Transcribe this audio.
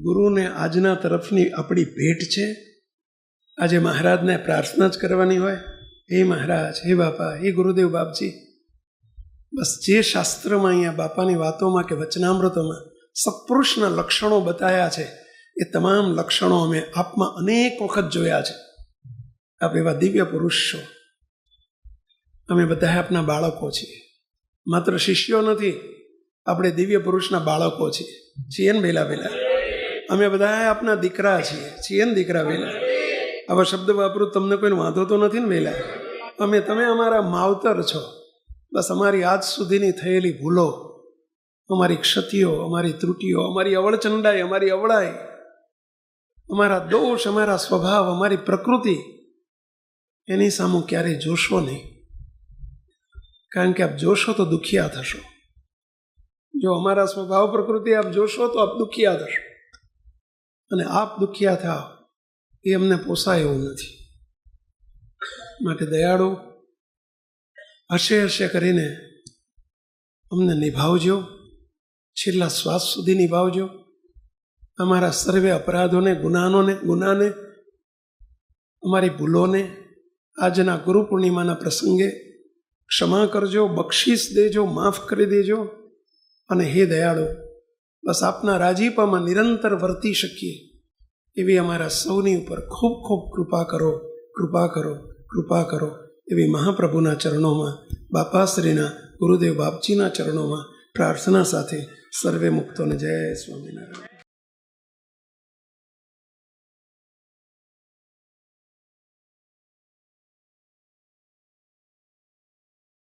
ગુરુને આજના તરફની આપણી ભેટ છે. આજે મહારાજને પ્રાર્થના જ કરવાની હોય, હે મહારાજ, હે બાપા, હે ગુરુદેવ બાપજી, બસ જે શાસ્ત્રમાં અહીંયા બાપાની વાતોમાં કે વચનામૃતોમાં સત્પુરુષના લક્ષણો બતાવ્યા છે એ તમામ લક્ષણો અમે આપમાં અનેક વખત જોયા છે. આપ એવા દિવ્ય પુરુષ છો. અમે બધા આપના બાળકો છીએ, માત્ર શિષ્યો નથી, આપણે દિવ્ય પુરુષના બાળકો છીએ ને બેલા બેલા. અમે બધા આપના દીકરા છીએ ને દીકરા બેલા. આવા શબ્દ વાપરું તમને કોઈ વાંધો તો નથી ને બેલા? તમે અમારા માવતર છો. બસ અમારી આજ સુધીની થયેલી ભૂલો, અમારી ક્ષતિઓ, અમારી ત્રુટિઓ, અમારી અવળચંડાઈ, અમારી અવળાઈ, અમારા દોષ, અમારા સ્વભાવ, અમારી પ્રકૃતિ, એની સામે ક્યારેય જોશો નહીં. કારણ કે આપ જોશો તો દુખિયા થશો. જો અમારા સ્વભાવ પ્રકૃતિ આપ જોશો તો આપ દુખિયા થશો, અને આપ દુખિયા થાવ એ અમને પોસાય એવું નથી. માટે દયાળુ હશે કરીને અમને નિભાવજો, છેલ્લા શ્વાસ સુધી નિભાવજો. અમારા સર્વે અપરાધોને, ગુનાને, અમારી ભૂલોને આજના ગુરુ પૂર્ણિમાના પ્રસંગે ક્ષમા કરજો, બક્ષિસ દેજો, માફ કરી દેજો. અને હે દયાળુ, બસ આપના રાજીપામાં નિરંતર વર્તી શકીએ એવી અમારા સૌની ઉપર ખૂબ ખૂબ કૃપા કરો, કૃપા કરો, કૃપા કરો એવી મહાપ્રભુના ચરણોમાં, બાપાશ્રીના, ગુરુદેવ બાપજીના ચરણોમાં પ્રાર્થના સાથે સર્વે મુક્તોને જય સ્વામિનારાયણ.